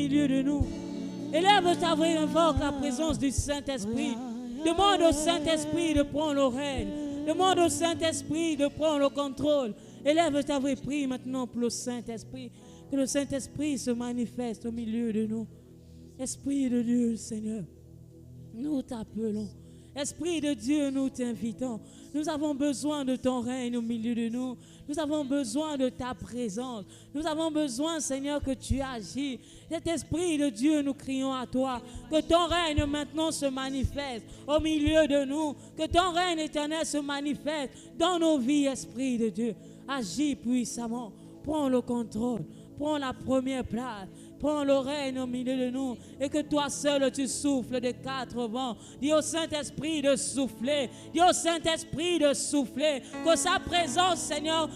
milieu de nous. Élève ta voix et invoque la présence du Saint-Esprit. Demande au Saint-Esprit de prendre le règne. Demande au Saint-Esprit de prendre le contrôle. Élève ta voix et prie maintenant pour le Saint-Esprit. Que le Saint-Esprit se manifeste au milieu de nous. Esprit de Dieu, Seigneur, nous t'appelons. Esprit de Dieu, nous t'invitons. Nous avons besoin de ton règne au milieu de nous. Nous avons besoin de ta présence. Nous avons besoin, Seigneur, que tu agis. Cet Esprit de Dieu, nous crions à toi. Que ton règne maintenant se manifeste au milieu de nous. Que ton règne éternel se manifeste dans nos vies, Esprit de Dieu. Agis puissamment. Prends le contrôle. Prends la première place. Prends le règne au milieu de nous et que toi seul tu souffles des quatre vents. Dis au Saint-Esprit de souffler. Dis au Saint-Esprit de souffler. Que sa présence, Seigneur,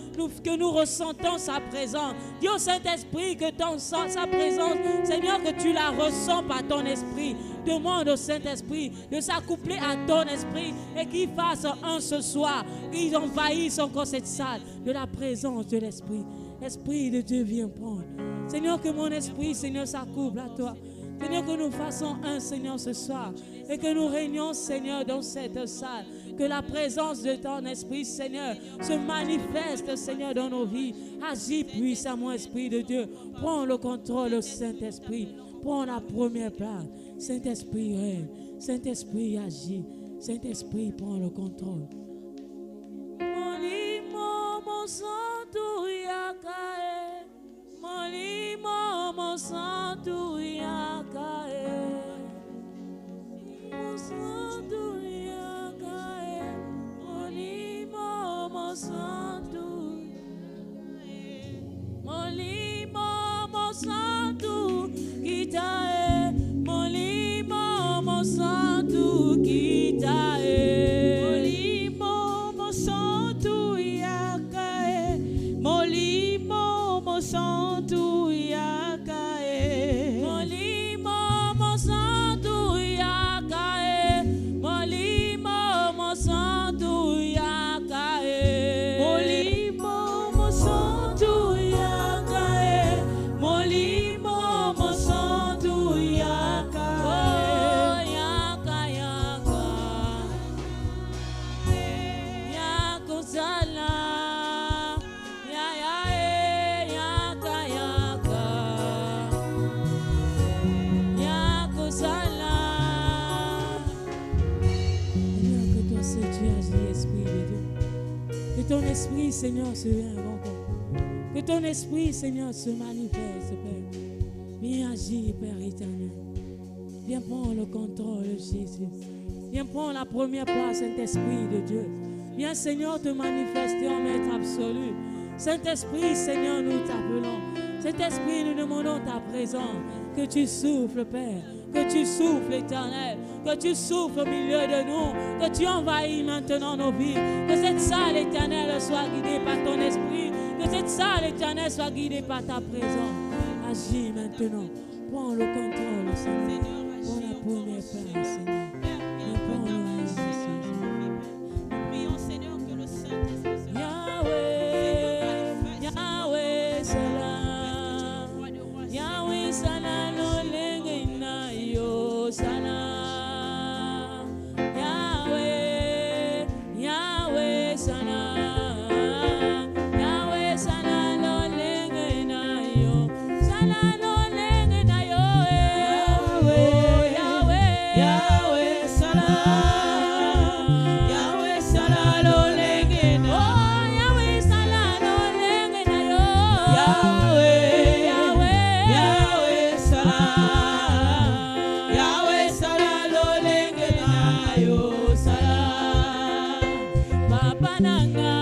que nous ressentons sa présence. Dis au Saint-Esprit que sa présence, Seigneur, que tu la ressens par ton esprit. Demande au Saint-Esprit de s'accoupler à ton esprit et qu'il fasse un ce soir. Qu'il envahisse encore cette salle de la présence de l'Esprit. Esprit de Dieu, viens prendre. Seigneur, que mon esprit, Seigneur, s'accouple à toi. Seigneur, que nous fassons un, Seigneur, ce soir. Et que nous régnons, Seigneur, dans cette salle. Que la présence de ton esprit, Seigneur, se manifeste, Seigneur, dans nos vies. Agis puissamment, Esprit de Dieu. Prends le contrôle, Saint-Esprit. Prends la première place. Saint-Esprit règne. Saint-Esprit agit. Saint-Esprit prend le contrôle. Molimo mo santo yakae, mo santo yakae, molimo mo santo, molimo mo santo kitae, molimo mo santo kitae, molimo mo santo yakae, molimo mo santo yakae, molimo mo santo yakae, molimo mo santo yakae, molimo mo santo yakae, molimo mo santo yakae, oh yaka yaka, yako sala. Que ton esprit, Seigneur, se rencontre. Que ton esprit, Seigneur, se manifeste, Père. Viens agir, Père éternel. Viens prendre le contrôle, Jésus. Viens prendre la première place, Saint-Esprit de Dieu. Viens, Seigneur, te manifester en maître absolu. Saint-Esprit, Seigneur, nous t'appelons. Saint-Esprit, nous demandons ta présence. Que tu souffles, Père. Que tu souffles, éternel. Que tu souffles au milieu de nous. Que tu envahis maintenant nos vies. Que cette salle éternelle soit guidée par ton esprit. Que cette salle éternelle soit guidée par ta présence. Agis maintenant. Prends le contrôle, Seigneur. Prends la première place, Seigneur. Et prends le reste, Seigneur. Nous prions, Seigneur, que le Saint-Esprit soit Yahweh, Yahweh, salam. Yahweh, salam, no lengena yo salam. Yahweh, Yahweh, salam. Yahweh, salam, no lengena yo. Salam, no lengena yo. Yahweh, Yahweh, Yahweh, salam. Yahweh, salam, no lengena. Oh, Yahweh, salam, no lengena yo. Yahweh, Yahweh, Yahweh, salam. Yahweh, salam, no lengena yo. Salam. Papa nanga,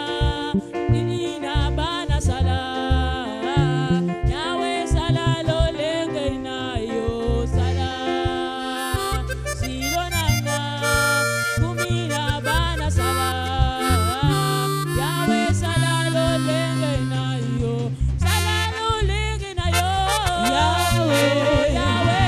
nina bana salam. Yahweh, salam, no lengena yo. Salam. Silo nanga, kumina bana salam. Yahweh, salam, no lengena yo. Salam, no lengena yo. Yahweh, Yahweh.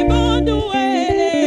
Bondoué,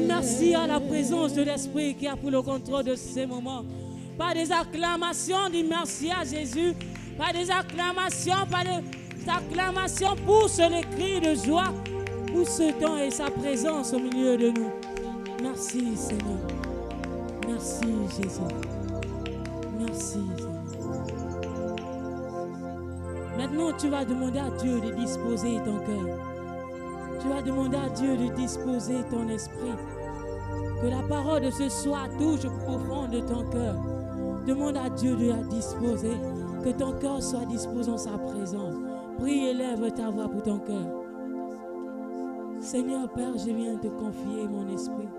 Merci à la présence de l'Esprit qui a pris le contrôle de ces moments. Par des acclamations, dis merci à Jésus. Par des acclamations, pousse les cris de joie pour ce temps et sa présence au milieu de nous. Merci Seigneur. Merci Jésus. Merci Seigneur. Maintenant, tu vas demander à Dieu de disposer ton cœur. Tu vas demander à Dieu de disposer ton esprit. Que la parole de ce soir touche au profond de ton cœur. Demande à Dieu de la disposer. Que ton cœur soit disposé en sa présence. Prie et lève ta voix pour ton cœur. Seigneur Père, je viens te confier mon esprit.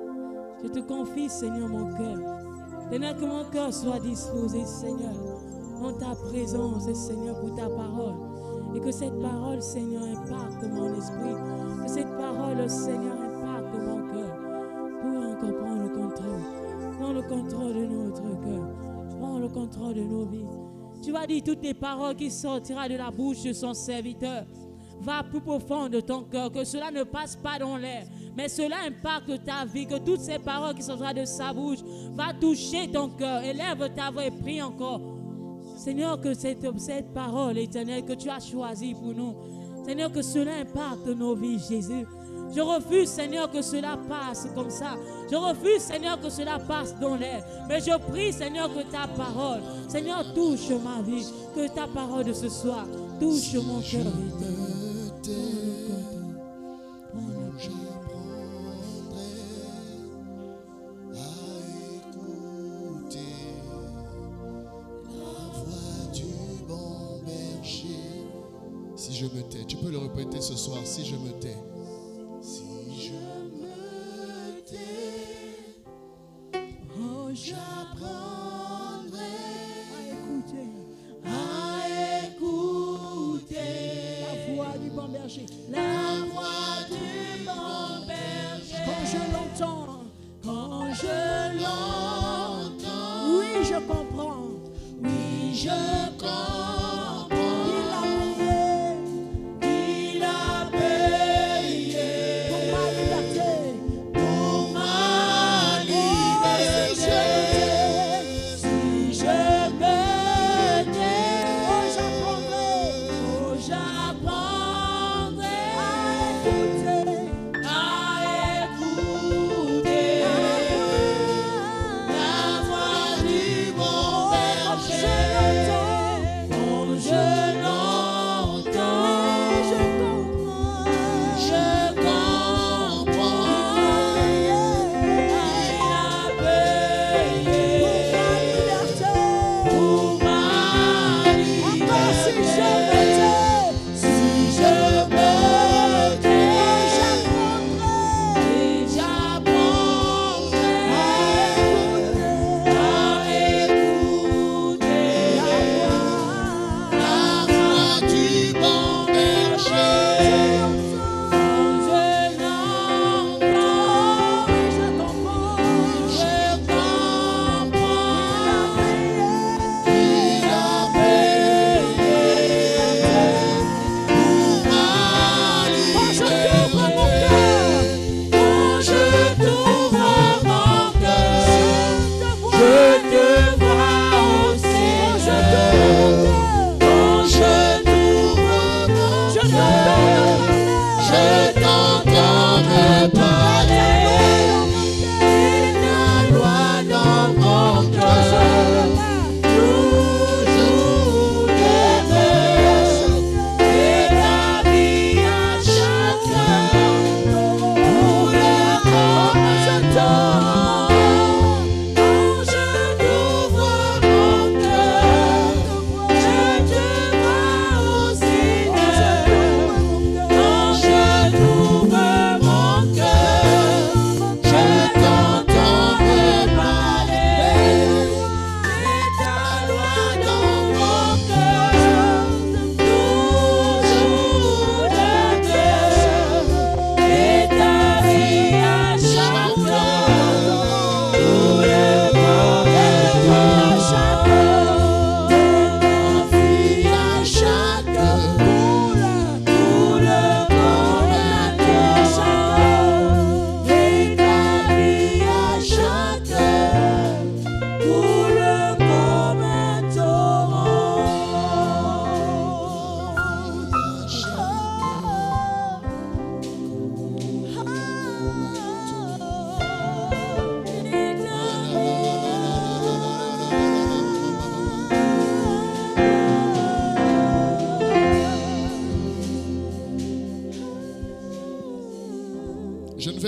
Je te confie, Seigneur, mon cœur. Seigneur, que mon cœur soit disposé, Seigneur, en ta présence, Seigneur, pour ta parole. Et que cette parole, Seigneur, impacte mon esprit. Que cette parole, Seigneur, impacte mon cœur. Pour encore prendre le contrôle. Prends le contrôle de notre cœur. Prends le contrôle de nos vies. Tu vas dire toutes les paroles qui sortiront de la bouche de son serviteur. Va plus profond de ton cœur. Que cela ne passe pas dans l'air. Mais cela impacte ta vie. Que toutes ces paroles qui sortiront de sa bouche va toucher ton cœur. Élève ta voix et prie encore. Seigneur, que cette parole éternelle que tu as choisie pour nous, Seigneur, que cela impacte nos vies, Jésus. Je refuse, Seigneur, que cela passe comme ça. Je refuse, Seigneur, que cela passe dans l'air. Mais je prie, Seigneur, que ta parole, Seigneur, touche ma vie. Que ta parole de ce soir touche mon cœur. Si je me tais, tu peux le répéter ce soir, si je me tais. Si je me tais, oh, j'apprendrai à écouter la voix du bon berger. La voix du bon berger. Quand je l'entends, oui, je comprends. Oui, je comprends. Je l'entends.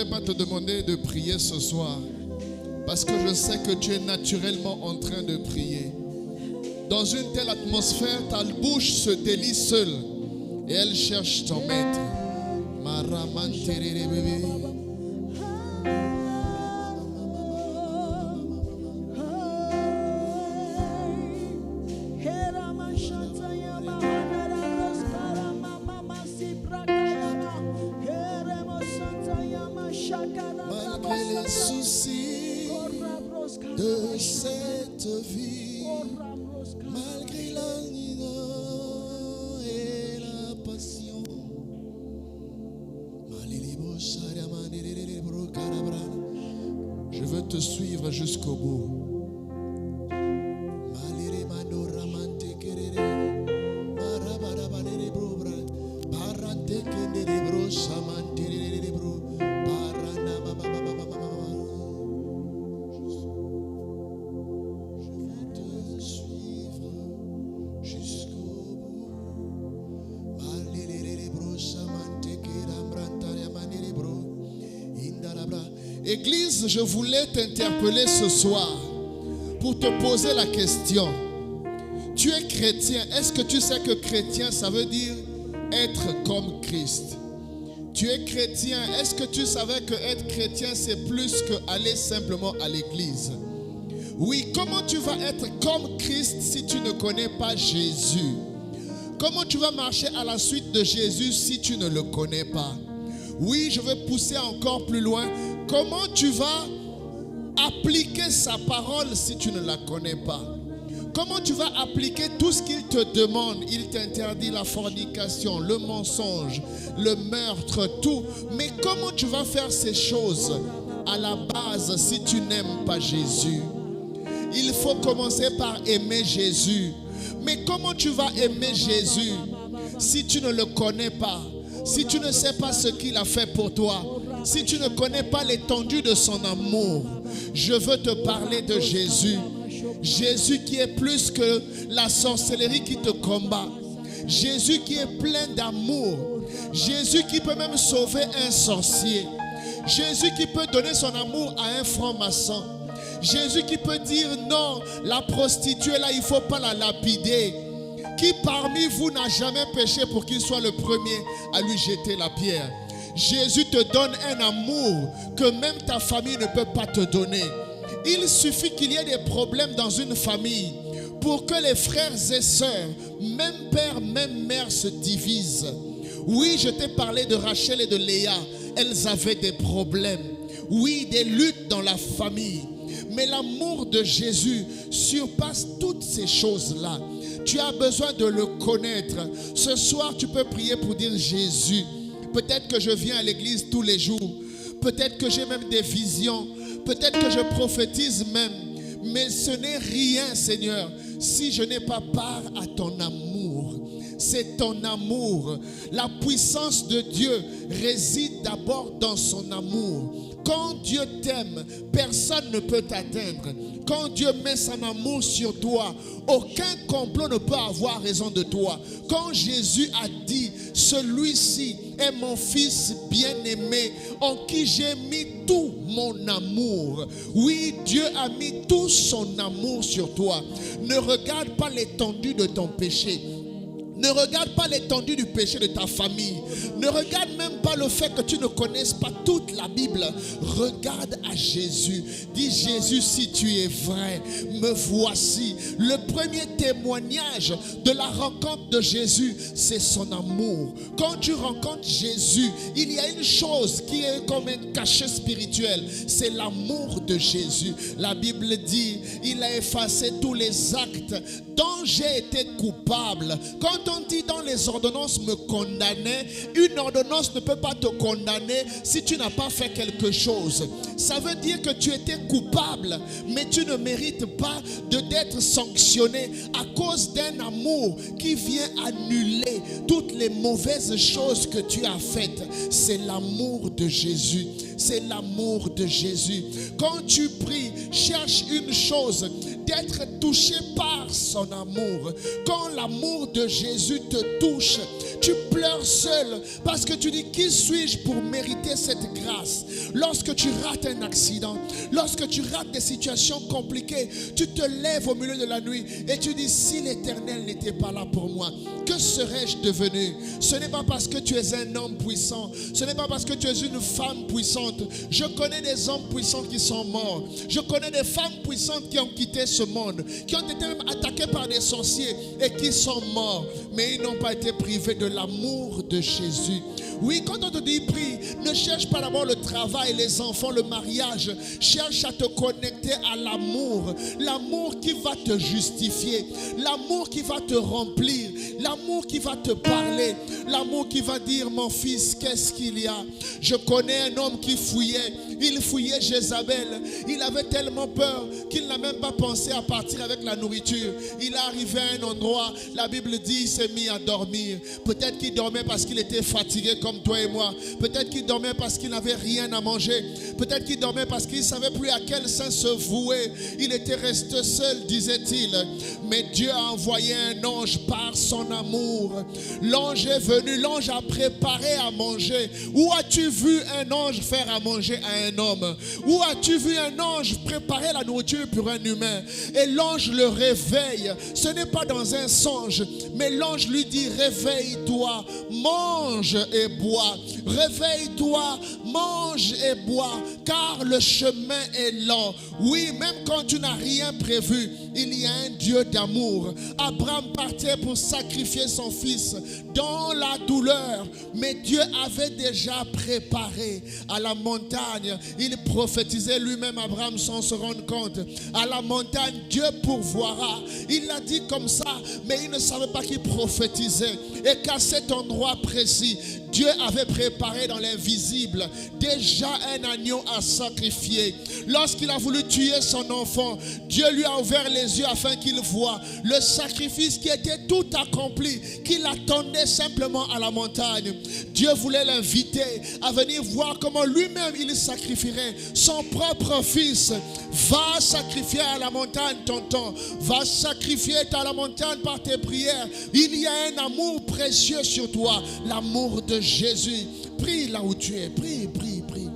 vais pas te demander de prier ce soir. Parce que je sais que tu es naturellement en train de prier. Dans une telle atmosphère, ta bouche se délie seule. Et elle cherche ton maître. Malgré les soucis de cette vie, malgré l'ennui et la passion, je veux te suivre jusqu'au bout. Église, je voulais t'interpeller ce soir pour te poser la question. Tu es chrétien. Est-ce que tu sais que chrétien, ça veut dire être comme Christ? Tu es chrétien. Est-ce que tu savais que être chrétien, c'est plus que aller simplement à l'église? Oui, comment tu vas être comme Christ si tu ne connais pas Jésus? Comment tu vas marcher à la suite de Jésus si tu ne le connais pas? Oui, je vais pousser encore plus loin. Comment tu vas appliquer sa parole si tu ne la connais pas? Comment tu vas appliquer tout ce qu'il te demande? Il t'interdit la fornication, le mensonge, le meurtre, tout. Mais comment tu vas faire ces choses à la base si tu n'aimes pas Jésus? Il faut commencer par aimer Jésus. Mais comment tu vas aimer Jésus si tu ne le connais pas? Si tu ne sais pas ce qu'il a fait pour toi, si tu ne connais pas l'étendue de son amour, je veux te parler de Jésus. Jésus qui est plus que la sorcellerie qui te combat. Jésus qui est plein d'amour. Jésus qui peut même sauver un sorcier. Jésus qui peut donner son amour à un franc-maçon. Jésus qui peut dire non, la prostituée là, il ne faut pas la lapider. Qui parmi vous n'a jamais péché pour qu'il soit le premier à lui jeter la pierre? Jésus te donne un amour que même ta famille ne peut pas te donner. Il suffit qu'il y ait des problèmes dans une famille pour que les frères et sœurs, même père, même mère, se divisent. Oui, je t'ai parlé de Rachel et de Léa. Elles avaient des problèmes. Oui, des luttes dans la famille. Mais l'amour de Jésus surpasse toutes ces choses-là. Tu as besoin de le connaître. Ce soir, tu peux prier pour dire Jésus. Peut-être que je viens à l'église tous les jours. Peut-être que j'ai même des visions. Peut-être que je prophétise même. Mais ce n'est rien, Seigneur, si je n'ai pas part à ton amour. C'est ton amour. La puissance de Dieu réside d'abord dans son amour. Quand Dieu t'aime, personne ne peut t'atteindre. Quand Dieu met son amour sur toi, aucun complot ne peut avoir raison de toi. Quand Jésus a dit, celui-ci est mon fils bien-aimé, en qui j'ai mis tout mon amour. Oui, Dieu a mis tout son amour sur toi. Ne regarde pas l'étendue de ton péché. Ne regarde pas l'étendue du péché de ta famille. Ne regarde même pas le fait que tu ne connaisses pas toute la Bible. Regarde à Jésus. Dis Jésus, si tu es vrai, me voici. Le premier témoignage de la rencontre de Jésus, c'est son amour. Quand tu rencontres Jésus, il y a une chose qui est comme un cachet spirituel. C'est l'amour de Jésus. La Bible dit, il a effacé tous les actes dont j'ai été coupable. Quand on dit dans les ordonnances me condamner, une ordonnance ne peut pas te condamner si tu n'as pas fait quelque chose. Ça veut dire que tu étais coupable, mais tu ne mérites pas d'être sanctionné à cause d'un amour qui vient annuler toutes les mauvaises choses que tu as faites. C'est l'amour de Jésus. C'est l'amour de Jésus. Quand tu pries, cherche une chose, d'être touché par son amour. Quand l'amour de Jésus te touche, tu pleures seul parce que tu dis, qui suis-je pour mériter cette grâce? Lorsque tu rates un accident, lorsque tu rates des situations compliquées, tu te lèves au milieu de la nuit et tu dis, si l'Éternel n'était pas là pour moi, que serais-je devenu? Ce n'est pas parce que tu es un homme puissant, ce n'est pas parce que tu es une femme puissante. Je connais des hommes puissants qui sont morts. Je connais des femmes puissantes qui ont quitté ce monde, qui ont été même attaquées par des sorciers et qui sont morts. Mais ils n'ont pas été privés de l'amour de Jésus. Oui, quand on te dit prie, ne cherche pas d'abord le travail, les enfants, le mariage. Cherche à te connecter à l'amour. L'amour qui va te justifier. L'amour qui va te remplir. L'amour qui va te parler. L'amour qui va dire, mon fils, qu'est-ce qu'il y a? Je connais un homme qui fouillait. Il fouillait Jézabel. Il avait tellement peur qu'il n'a même pas pensé à partir avec la nourriture. Il est arrivé à un endroit, la Bible dit, il s'est mis à dormir. Peut-être qu'il dormait parce qu'il était fatigué comme toi et moi. Peut-être qu'il dormait parce qu'il n'avait rien à manger. Peut-être qu'il dormait parce qu'il ne savait plus à quel sein se vouer. Il était resté seul, disait-il. Mais Dieu a envoyé un ange par son amour. L'ange est venu, l'ange a préparé à manger. Où as-tu vu un ange faire à manger à un homme? Où as-tu vu un ange préparer la nourriture pour un humain? Et l'ange le réveille. Ce n'est pas dans un songe, mais l'ange lui dit, réveille-toi, mange et bois. Réveille-toi, mange et bois, car le chemin est lent. Oui, même quand tu n'as rien prévu, il y a un Dieu d'amour. Abraham partait pour sacrifier son fils dans la douleur, mais Dieu avait déjà préparé à la montagne. Il prophétisait lui-même, Abraham, sans se rendre compte. À la montagne, Dieu pourvoira. Il l'a dit comme ça, mais il ne savait pas qu'il prophétisait. Et qu'à cet endroit précis, Dieu avait préparé dans l'invisible déjà un agneau à sacrifier. Lorsqu'il a voulu tuer son enfant, Dieu lui a ouvert les yeux afin qu'il voie le sacrifice qui était tout accompli, qu'il attendait simplement à la montagne. Dieu voulait l'inviter à venir voir comment lui-même il sacrifierait son propre fils. Va sacrifier à la montagne, tonton. Va sacrifier à la montagne par tes prières. Il y a un amour précieux sur toi, l'amour de Jésus. Prie là où tu es. Prie, prie, prie.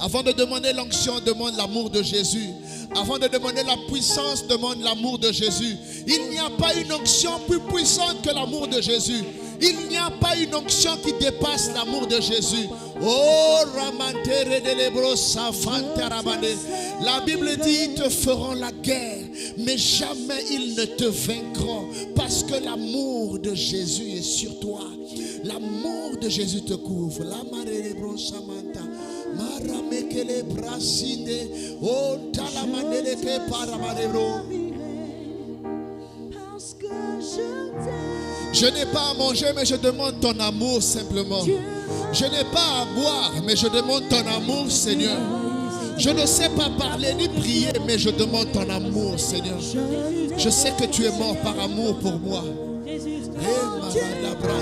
Avant de demander l'onction, demande l'amour de Jésus. Avant de demander la puissance, demande l'amour de Jésus. Il n'y a pas une onction plus puissante que l'amour de Jésus. Il n'y a pas une onction qui dépasse l'amour de Jésus. Oh, Ramantere de l'Hébreu, Safantarabane. La Bible dit, ils te feront la guerre, mais jamais ils ne te vaincront, parce que l'amour de Jésus est sur toi. L'amour de Jésus te couvre. La Marelebro Samantha. Maramekele Brasinde. Oh, Talamaneleke Paramadebro. Je n'ai pas à manger, mais je demande ton amour simplement. Je n'ai pas à boire, mais je demande ton amour, Seigneur. Je ne sais pas parler ni prier, mais je demande ton amour, Seigneur. Je sais que tu es mort par amour pour moi. C'est pourquoi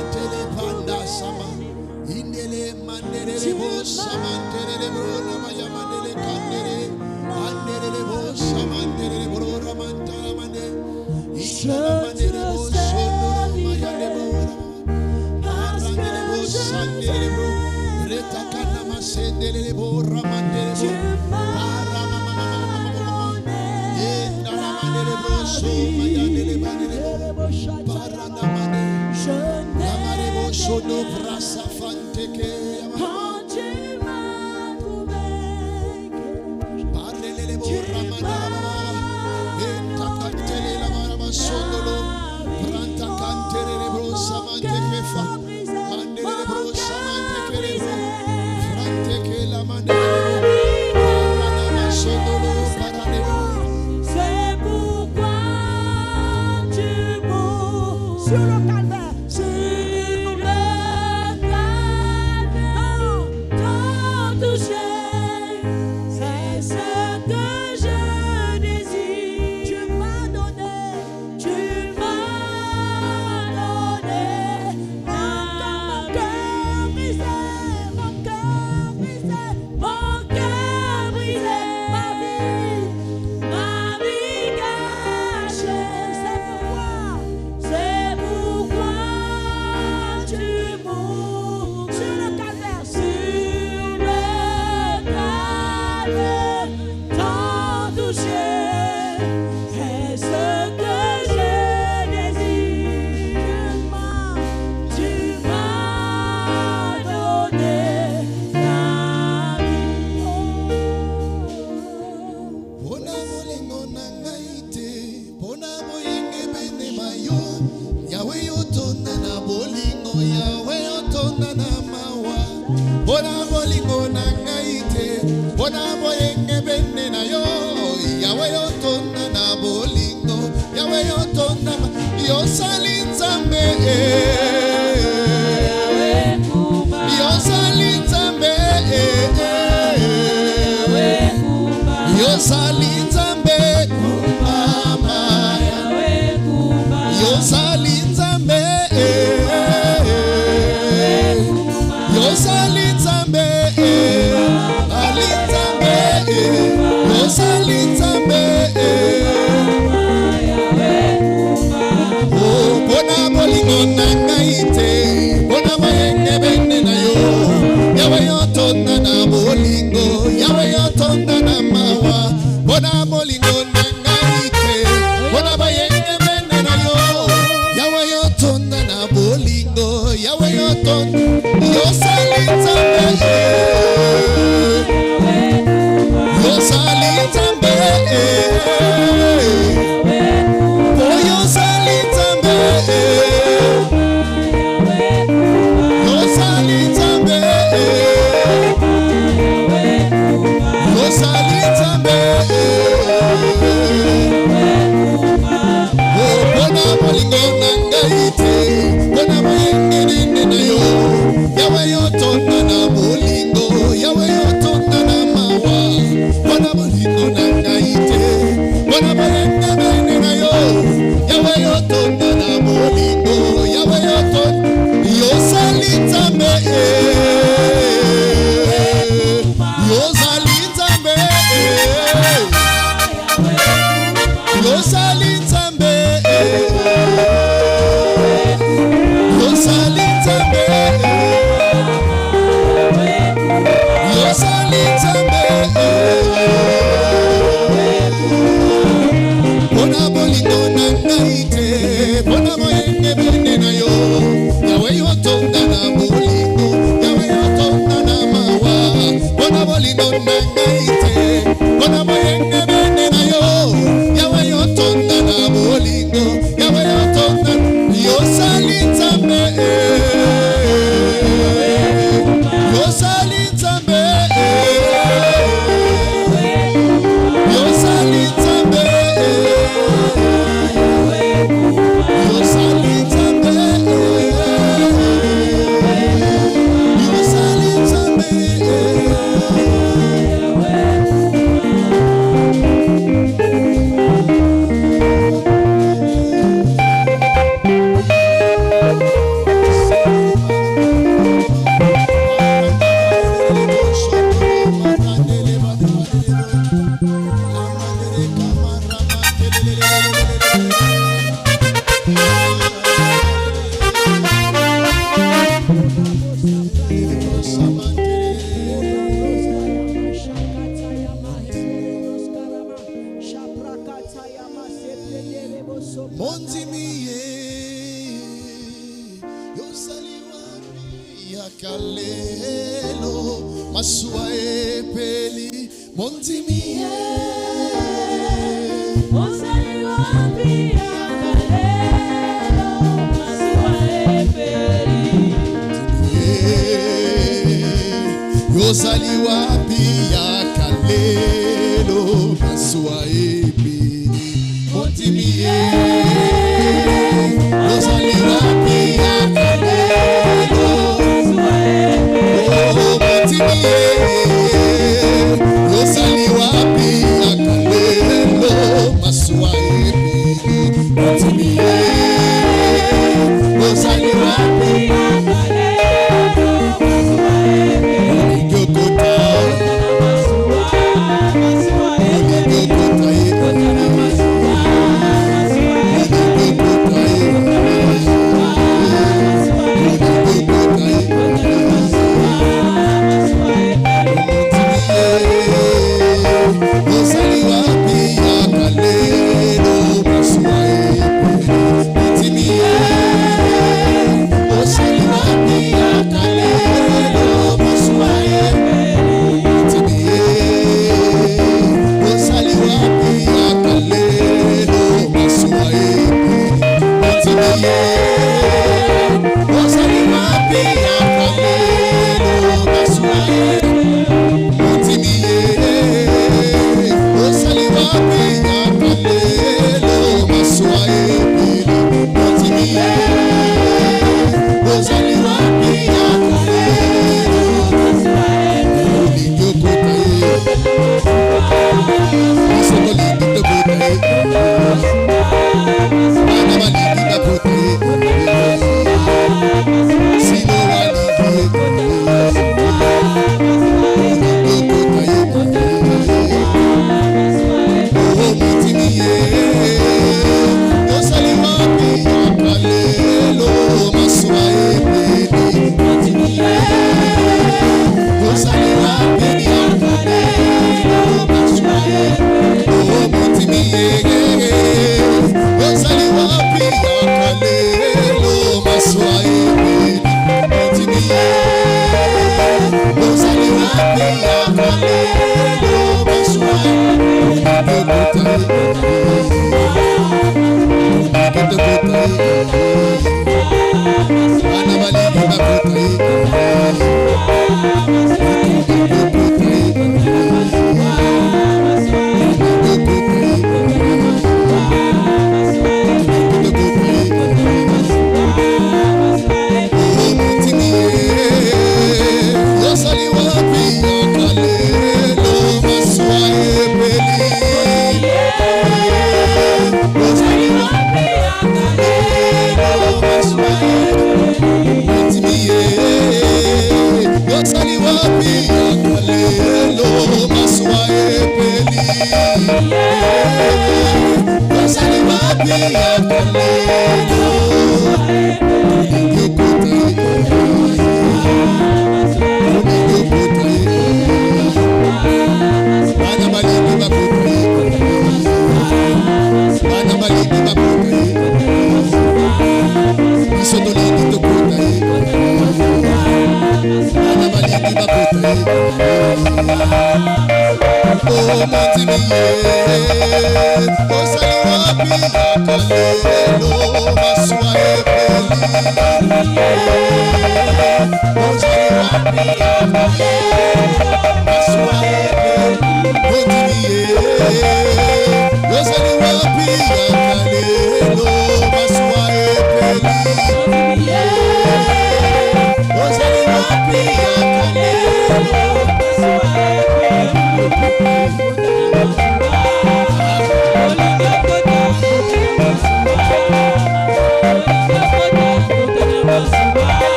Masua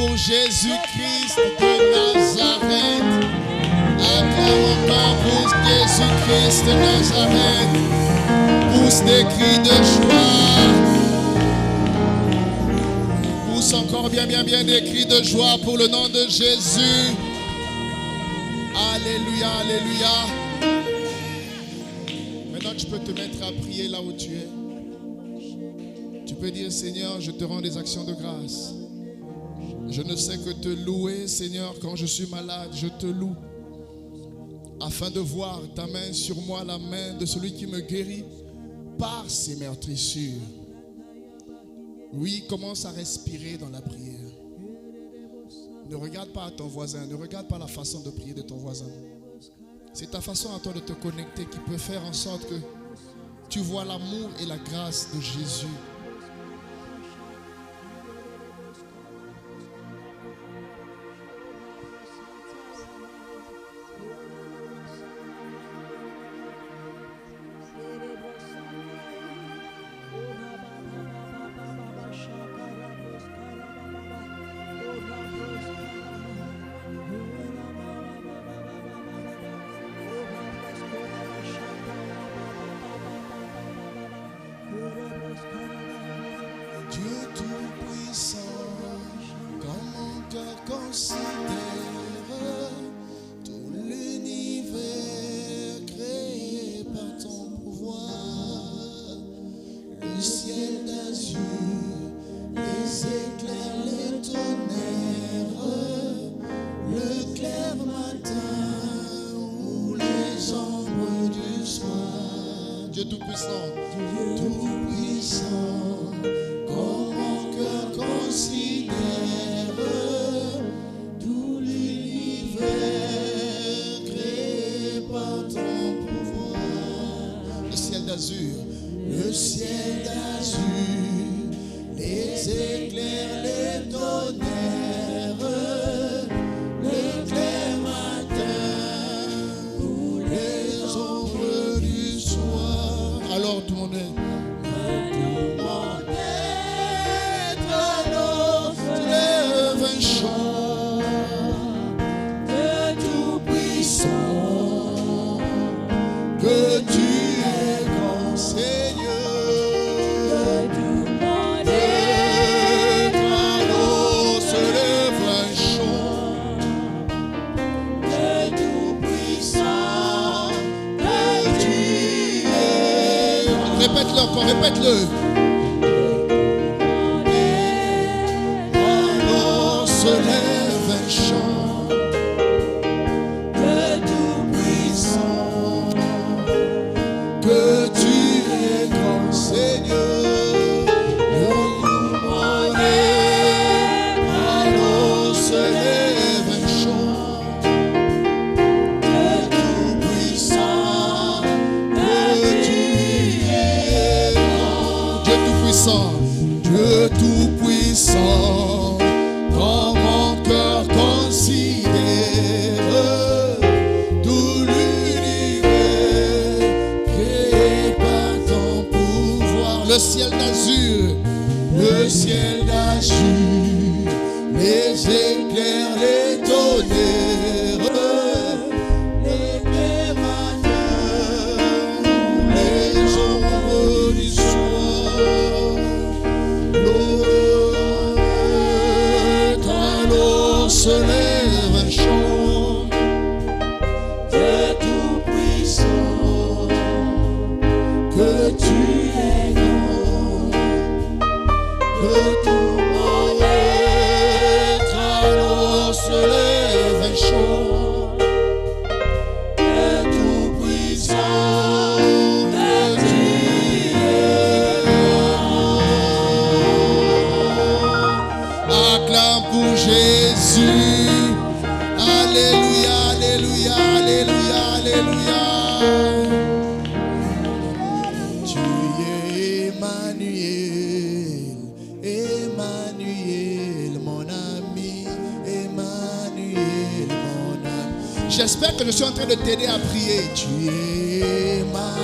pour Jésus-Christ de Nazareth. Acclame encore pour Jésus-Christ de Nazareth. Pousse des cris de joie. Pousse encore bien des cris de joie pour le nom de Jésus. Alléluia, alléluia. Maintenant, tu peux te mettre à prier là où tu es. Tu peux dire, Seigneur, je te rends des actions de grâce. Je ne sais que te louer, Seigneur, quand je suis malade, je te loue. Afin de voir ta main sur moi, la main de celui qui me guérit par ses meurtrissures. Oui, commence à respirer dans la prière. Ne regarde pas à ton voisin, ne regarde pas la façon de prier de ton voisin. C'est ta façon à toi de te connecter qui peut faire en sorte que tu vois l'amour et la grâce de Jésus. Dieu Tout-Puissant, quand mon cœur considère tout l'univers créé par ton pouvoir, le ciel d'azur, les éclairs, les tonnerres, le clair matin ou les ombres du soir. Dieu Tout-Puissant, Dieu Tout-Puissant. Considère tout l'univers créé par ton pouvoir. Le ciel d'azur, les éclairs, les tonnerres, le clair matin ou les ombres du soir. Alors tout le monde est. Que tu es grand Seigneur, l'eau se lève un chant, que tout-puissant, que tu es. Répète-le encore, répète-le. L'eau se lève un chant. Dieu Tout-Puissant, quand mon cœur considère tout l'univers créé par ton pouvoir. Le ciel d'azur, les éclairs, les tonnerres, les clairs matins, les ombres du soir. L'eau se lève un chant, Dieu Tout-Puissant, que tu es grand, que tout mon être à l'eau se lève un chant, Dieu Tout-Puissant, que tu es grand. Acclame pour Jésus. Alléluia, alléluia, alléluia, alléluia. Tu es Emmanuel, Emmanuel, mon ami, Emmanuel, mon ami. J'espère que je suis en train de t'aider à prier. Tu es Emmanuel.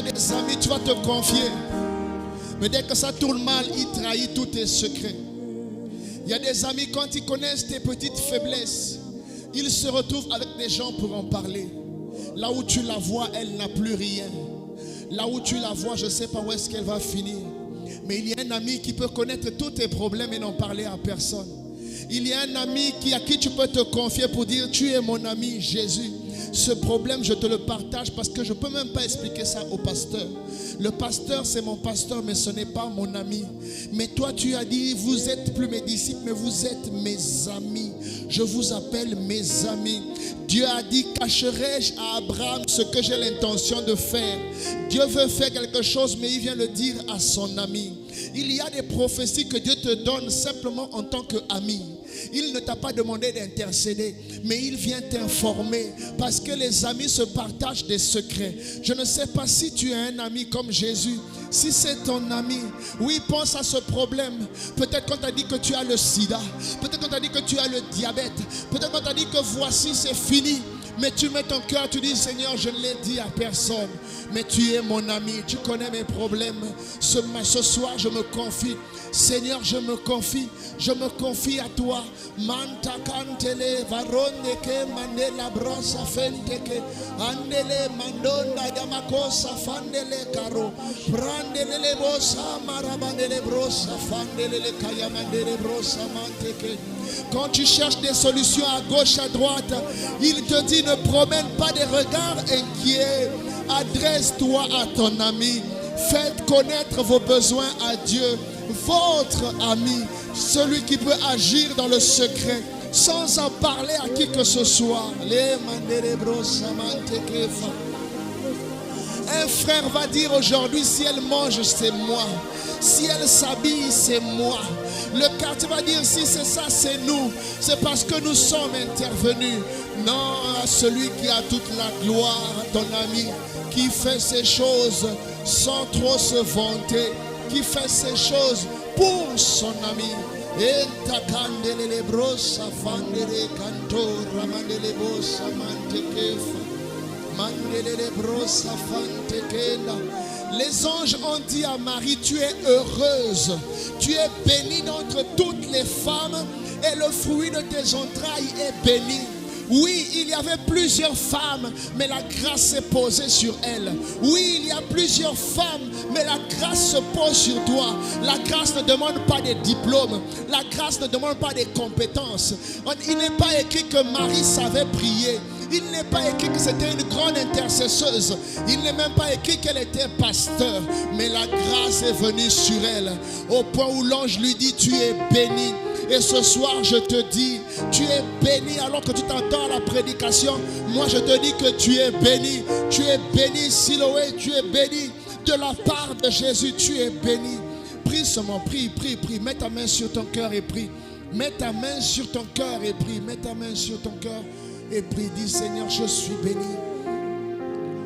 as des amis, tu vas te confier. Mais dès que ça tourne mal, ils trahissent tous tes secrets. Il y a des amis, quand ils connaissent tes petites faiblesses, ils se retrouvent avec des gens pour en parler. Là où tu la vois, elle n'a plus rien. Là où tu la vois, je ne sais pas où est-ce qu'elle va finir. Mais il y a un ami qui peut connaître tous tes problèmes et n'en parler à personne. Il y a un ami à qui tu peux te confier pour dire, tu es mon ami Jésus. Ce problème, je te le partage parce que je ne peux même pas expliquer ça au pasteur. Le pasteur, c'est mon pasteur, mais ce n'est pas mon ami. Mais toi, tu as dit, vous êtes plus mes disciples, mais vous êtes mes amis. Je vous appelle mes amis. Dieu a dit, cacherai-je à Abraham ce que j'ai l'intention de faire? Dieu veut faire quelque chose, mais il vient le dire à son ami. Il y a des prophéties que Dieu te donne simplement en tant qu'ami. Il ne t'a pas demandé d'intercéder, mais il vient t'informer parce que les amis se partagent des secrets. Je ne sais pas si tu as un ami comme Jésus. Si c'est ton ami, oui, pense à ce problème. Peut-être qu'on t'a dit que tu as le sida. Peut-être qu'on t'a dit que tu as le diabète. Peut-être qu'on t'a dit que voici, c'est fini. Mais tu mets ton cœur, tu dis, Seigneur, je ne l'ai dit à personne. Mais tu es mon ami, tu connais mes problèmes. Ce soir, je me confie. Seigneur, je me confie à toi. Manta kantele varonde ke mandela brosa fente ke andele mandonda yamakosa fandele karo prandele le bosa marabandele brosa fandele le kayamandele brosa manteke. Quand tu cherches des solutions à gauche, à droite, il te dit ne promène pas des regards inquiets. Adresse-toi à ton ami. Faites connaître vos besoins à Dieu. Votre ami, celui qui peut agir dans le secret sans en parler à qui que ce soit. Un frère va dire aujourd'hui, si elle mange, c'est moi. Si elle s'habille, c'est moi. Le quartier va dire, si c'est ça, c'est nous. C'est parce que nous sommes intervenus. Non, à celui qui a toute la gloire, ton ami, qui fait ces choses sans trop se vanter, qui fait ces choses pour son ami. Les anges ont dit à Marie, tu es heureuse, tu es bénie d'entre toutes les femmes et le fruit de tes entrailles est béni. Oui, il y avait plusieurs femmes, mais la grâce s'est posée sur elles. Oui, il y a plusieurs femmes, mais la grâce se pose sur toi. La grâce ne demande pas des diplômes. La grâce ne demande pas des compétences. Il n'est pas écrit que Marie savait prier. Il n'est pas écrit que c'était une grande intercesseuse. Il n'est même pas écrit qu'elle était pasteur. Mais la grâce est venue sur elle. Au point où l'ange lui dit, tu es bénie. Et ce soir, je te dis, tu es béni alors que tu t'entends à la prédication. Moi, je te dis que tu es béni. Tu es béni, Siloé, tu es béni de la part de Jésus. Tu es béni. Prie seulement, prie, prie, prie. Mets ta main sur ton cœur et prie. Mets ta main sur ton cœur et prie. Mets ta main sur ton cœur et prie. Dis, Seigneur, je suis béni.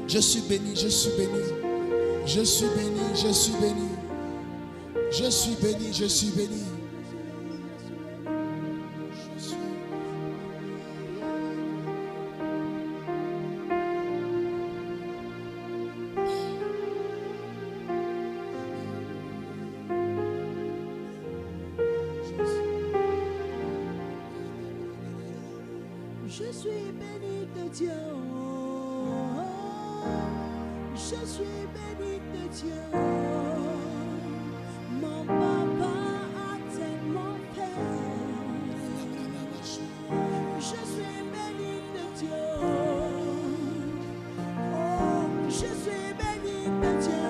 Je suis béni, je suis béni. Je suis béni, je suis béni. Je suis béni, je suis béni. Je suis béni de Dieu. Je suis béni de Dieu. Mon papa a tellement fait. Je suis béni de Dieu. Oh, je suis béni de Dieu.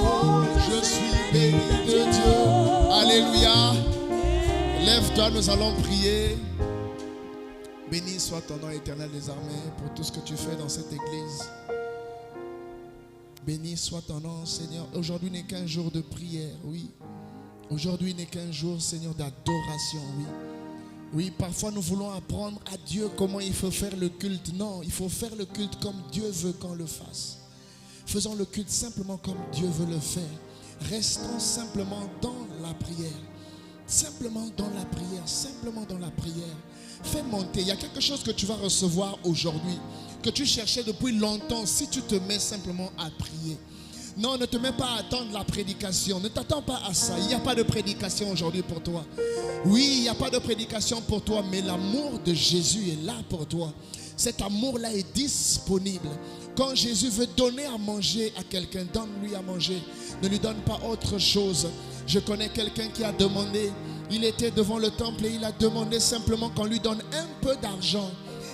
Oh, je suis béni de Dieu. Alléluia. Lève-toi, nous allons prier. Béni soit ton nom éternel des armées pour tout ce que tu fais dans cette église. Béni soit ton nom, Seigneur. Aujourd'hui n'est qu'un jour de prière, oui. Aujourd'hui n'est qu'un jour, Seigneur, d'adoration, oui. Oui, parfois nous voulons apprendre à Dieu comment il faut faire le culte. Non, il faut faire le culte comme Dieu veut qu'on le fasse. Faisons le culte simplement comme Dieu veut le faire. Restons simplement dans la prière. Simplement dans la prière. Simplement dans la prière. Fais monter. Il y a quelque chose que tu vas recevoir aujourd'hui, que tu cherchais depuis longtemps, si tu te mets simplement à prier. Non, ne te mets pas à attendre la prédication. Ne t'attends pas à ça. Il n'y a pas de prédication aujourd'hui pour toi. Oui, il n'y a pas de prédication pour toi, mais l'amour de Jésus est là pour toi. Cet amour-là est disponible. Quand Jésus veut donner à manger à quelqu'un, donne-lui à manger. Ne lui donne pas autre chose. Je connais quelqu'un qui a demandé, il était devant le temple et il a demandé simplement qu'on lui donne un peu d'argent.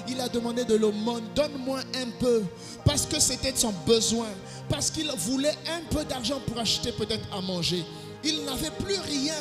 Il a demandé de l'aumône, donne-moi un peu, parce que c'était son besoin, parce qu'il voulait un peu d'argent pour acheter peut-être à manger. Il n'avait plus rien,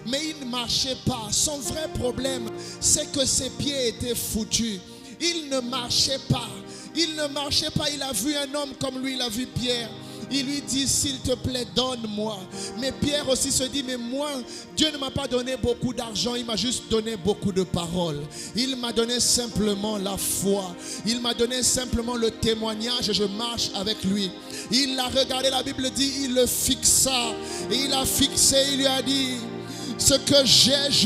mais il ne marchait pas. Son vrai problème, c'est que ses pieds étaient foutus. Il ne marchait pas. Il ne marchait pas. Il a vu un homme comme lui, il a vu Pierre. Il lui dit, s'il te plaît, donne-moi. Mais Pierre aussi se dit, mais moi, Dieu ne m'a pas donné beaucoup d'argent, il m'a juste donné beaucoup de paroles. Il m'a donné simplement la foi. Il m'a donné simplement le témoignage et je marche avec lui. Il l'a regardé, la Bible dit, il le fixa. Et il a fixé, il lui a dit, ce que j'ai,